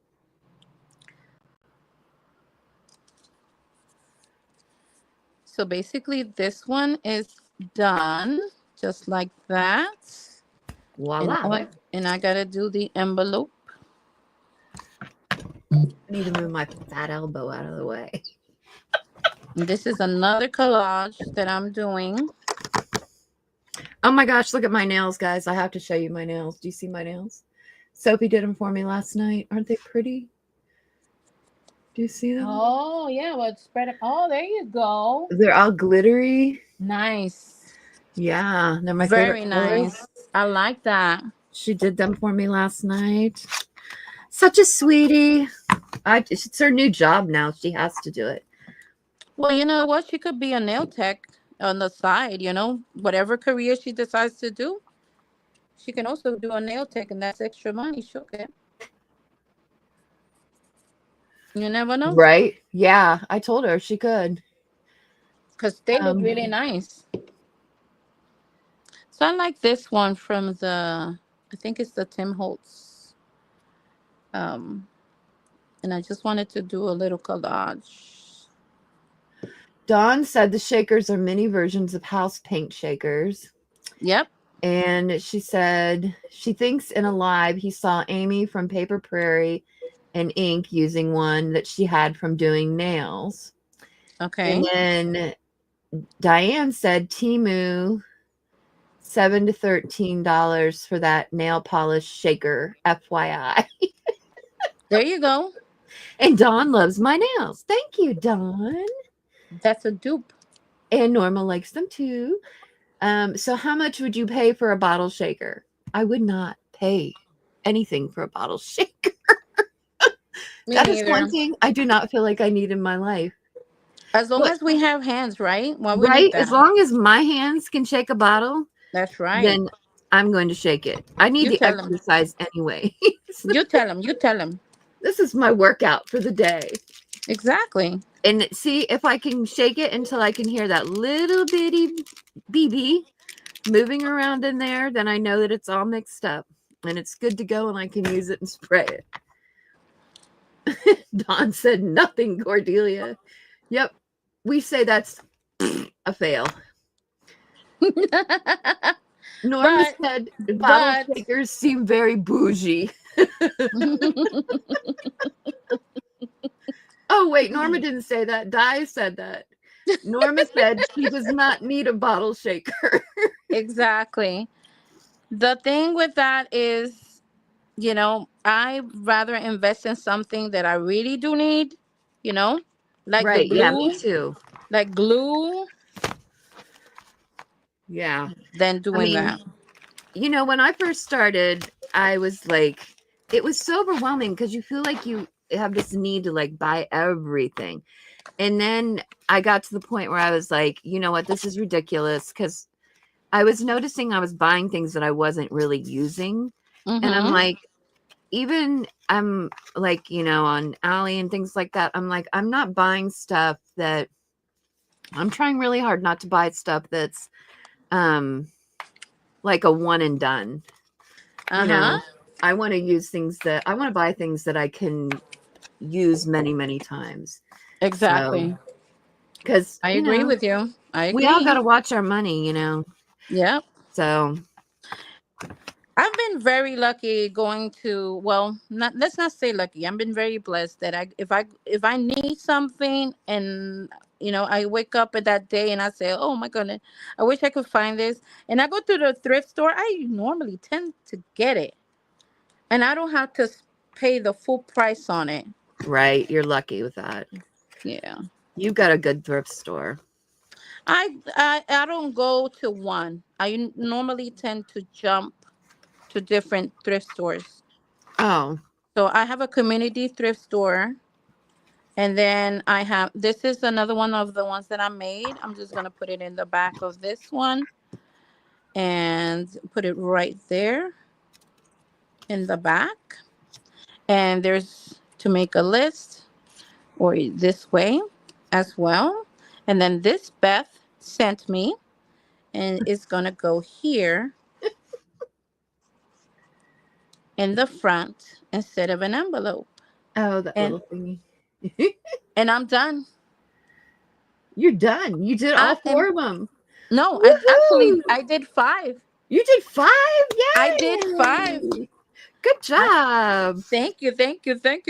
So basically, this one is done just like that. And Voila. and I gotta do the envelope. I need to move my fat elbow out of the way. And this is another collage that I'm doing. Oh my gosh, look at my nails, guys. I have to show you my nails. Do you see my nails? Sophie did them for me last night. Aren't they pretty? Do you see them? Oh yeah, well spread it. Oh, there you go. They're all glittery. Nice. Yeah, they're my Very favorite colors. nice. I like that. She did them for me last night. Such a sweetie. It's her new job now. She has to do it. Well, you know what? She could be a nail tech on the side, whatever career she decides to do. She can also do a nail tech, and that's extra money she'll get. You never know. Right? Yeah, I told her she could. Because they look really nice. So I like this one from I think it's the Tim Holtz. And I just wanted to do a little collage. Dawn said the shakers are mini versions of house paint shakers. Yep. And she said she thinks in a live he saw Amy from Paper Prairie and ink using one that she had from doing nails. Okay. And then Diane said Temu $7 to $13 for that nail polish shaker, FYI. There you go. And Dawn loves my nails. Thank you, Dawn. That's a dupe. And Norma likes them too. So how much would you pay for a bottle shaker? I would not pay anything for a bottle shaker. That is one thing I do not feel like I need in my life. As long as we have hands, right? Well, we right? need that. As long as my hands can shake a bottle, that's right. Then I'm going to shake it. I need the exercise anyway. You tell them. You tell them. This is my workout for the day. Exactly. And see if I can shake it until I can hear that little bitty BB moving around in there, then I know that it's all mixed up and it's good to go and I can use it and spray it. Dawn said nothing, Cordelia. Yep. We say that's a fail. Norma said bottle shakers seem very bougie. Oh, wait. Norma didn't say that. Di said that. Norma said she does not need a bottle shaker. Exactly. The thing with that is, I rather invest in something that I really do need, like the glue. Yeah, me too. Like glue. Yeah. Than doing that. When I first started, I was like, it was so overwhelming because you feel like you have this need to like buy everything. And then I got to the point where I was like, you know what, this is ridiculous because I was noticing I was buying things that I wasn't really using. Mm-hmm. And I'm like, I'm like, on Ally and things like that. I'm like, I'm not buying stuff that I'm trying really hard not to buy stuff that's like a one and done. I want to use things that I want to buy things that I can use many, many times. Exactly. Because I agree with you. I agree. We all got to watch our money, Yep. So I've been very lucky going to, let's not say lucky. I've been very blessed that if I need something and I wake up at that day and I say, oh my goodness, I wish I could find this. And I go to the thrift store. I normally tend to get it. And I don't have to pay the full price on it. Right. You're lucky with that. Yeah. You've got a good thrift store. I don't go to one. I normally tend to jump to different thrift stores. Oh, So I have a community thrift store, and then I have, this is another one of the ones that I made. I'm just gonna put it in the back of this one and put it right there in the back. And there's to make a list, or this way as well. And then this Beth sent me, and it's gonna go here in the front instead of an envelope. oh, that And little thingy. and I'm done. You're done. You did all I four am of them. no, Woohoo! I did 5. You did 5? I did 5. Yay! Good I, job. thank you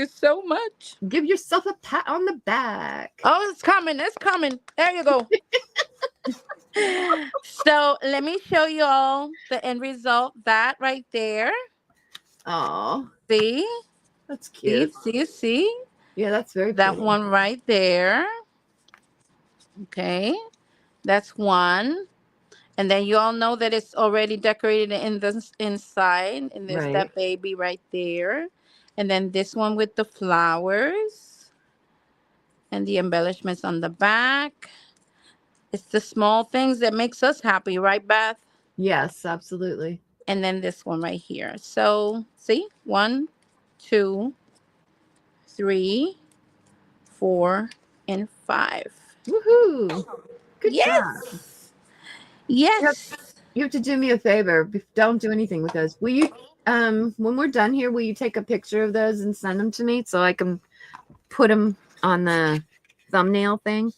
so much. Give yourself a pat on the back. Oh, it's coming, it's coming. There you go. So let me show you all the end result. That right there. Oh, See, that's cute. see. Yeah, that's very That pretty. one right there. Okay, that's one. And then you all know that it's already decorated in the inside. And there's Right. that baby right there. And then this one with the flowers and the embellishments on the back. It's the small things that makes us happy, right, Beth? Yes, absolutely. And then this one right here. So see, 1, 2, 3, 4, and 5. Woohoo! Good job. Yes. Yes. You have to do me a favor. Don't do anything with those. Will you, when we're done here, will you take a picture of those and send them to me so I can put them on the thumbnail thing?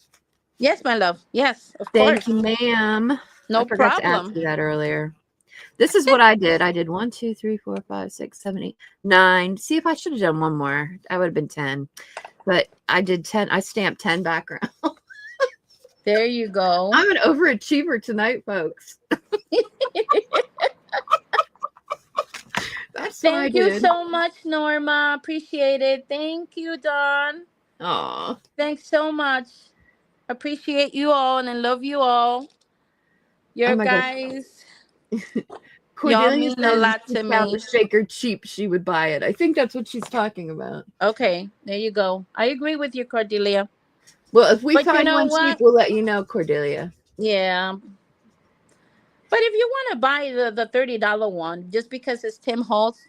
Yes, my love. Yes, of Thank course. you, ma'am. No I forgot to ask problem. you that earlier. This is what I did. I did 1, 2, 3, 4, 5, 6, 7, 8, 9. See, if I should have done one more, I would have been 10. But I did 10. I stamped 10 background. There you go. I'm an overachiever tonight, folks. That's what I Thank you did. so much, Norma. Appreciate it. Thank you, Dawn. Aw. Thanks so much. Appreciate you all and I love you all. Oh Your my gosh. guys, y'all Cordelia mean a says lot she to found the me. shaker cheap. She would buy it. I think that's what she's talking about. Okay, there you go. I agree with you, Cordelia. Well, if we But you find know one cheap, what? we'll let you know, Cordelia. Yeah. But if you want to buy the $30 one, just because it's Tim Holtz,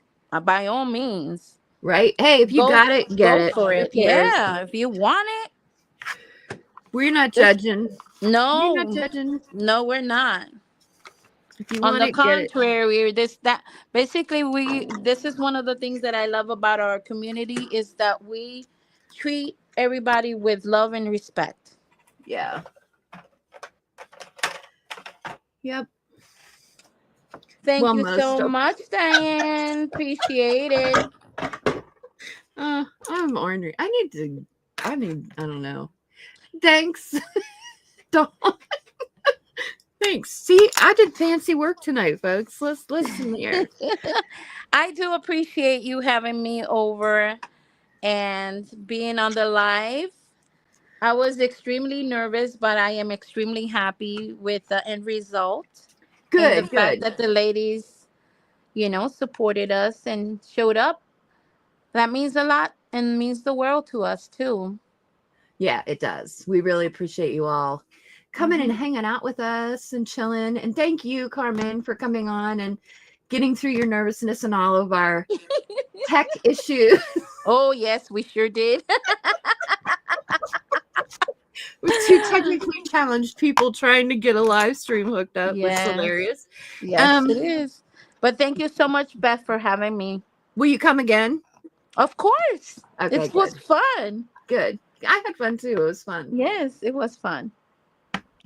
by all means, Right? Hey, if you go got it, get go it. for Who it. cares? Yeah, if you want it, We're not just judging. We're not no, judging. no, we're not. If you On want the it, get it. contrary, this is one of the things that I love about our community is that we treat everybody with love and respect. Yeah. Yep. Thank Well, you most so of. much, Diane. Appreciate it. I'm ornery. I don't know. Thanks. Dawn. Thanks. See, I did fancy work tonight, folks. Let's listen here. I do appreciate you having me over and being on the live. I was extremely nervous, but I am extremely happy with the end result and the Good, fact good. that the ladies, supported us and showed up. That means a lot and means the world to us too. Yeah, it does. We really appreciate you all coming and hanging out with us and chilling. And thank you, Carmen, for coming on and getting through your nervousness and all of our tech issues. Oh, yes, we sure did. With 2 technically challenged people trying to get a live stream hooked up, which is Yes. hilarious. Yes, it is. But thank you so much, Beth, for having me. Will you come again? Of course. Okay, It was fun. Good. I had fun too. It was fun. Yes, it was fun.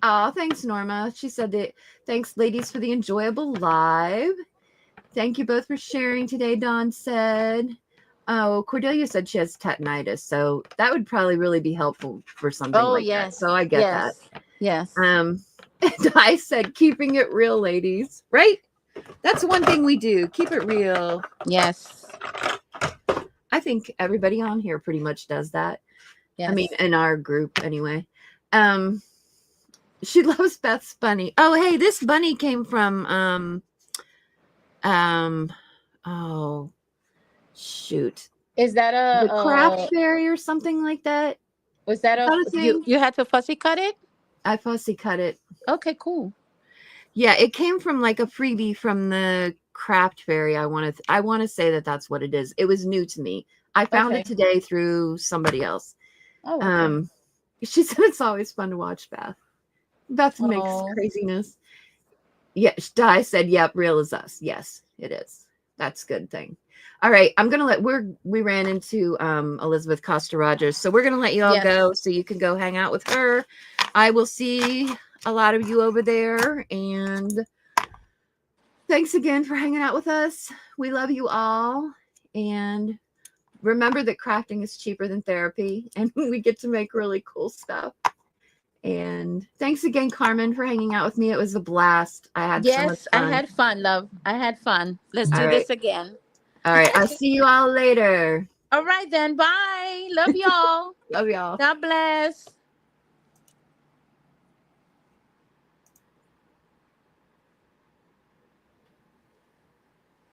Oh, thanks, Norma. She said that. Thanks, ladies, for the enjoyable live. Thank you both for sharing today, Dawn said. Oh, Cordelia said she has tetanitis, so that would probably really be helpful for something like that. So I get that. Yes. And I said, keeping it real, ladies, right? That's one thing we do. Keep it real. Yes. I think everybody on here pretty much does that. Yes. I mean, in our group anyway. She loves Beth's bunny. Oh, hey, this bunny came from oh shoot. Is that The craft fairy or something like that? was that Is that a thing? you had to fussy cut it? I fussy cut it. Okay, cool. Yeah, it came from like a freebie from the craft fairy. I want to say that that's what it is. It was new to me. I found it today through somebody else. Oh, okay. She said it's always fun to watch Beth. Beth makes craziness. Yeah, Di said, "Yep, real as us." Yes, it is. That's a good thing. All right, I'm gonna we ran into Elizabeth Costa Rogers, so we're gonna let you all go so you can go hang out with her. I will see a lot of you over there, and thanks again for hanging out with us. We love you all, and remember that crafting is cheaper than therapy, and we get to make really cool stuff. And thanks again, Carmen, for hanging out with me. It was a blast. I had so much fun. I had fun, love. I had fun. Let's do this again. All right. I'll see you all later. All right, then. Bye. Love y'all. Love y'all. God bless.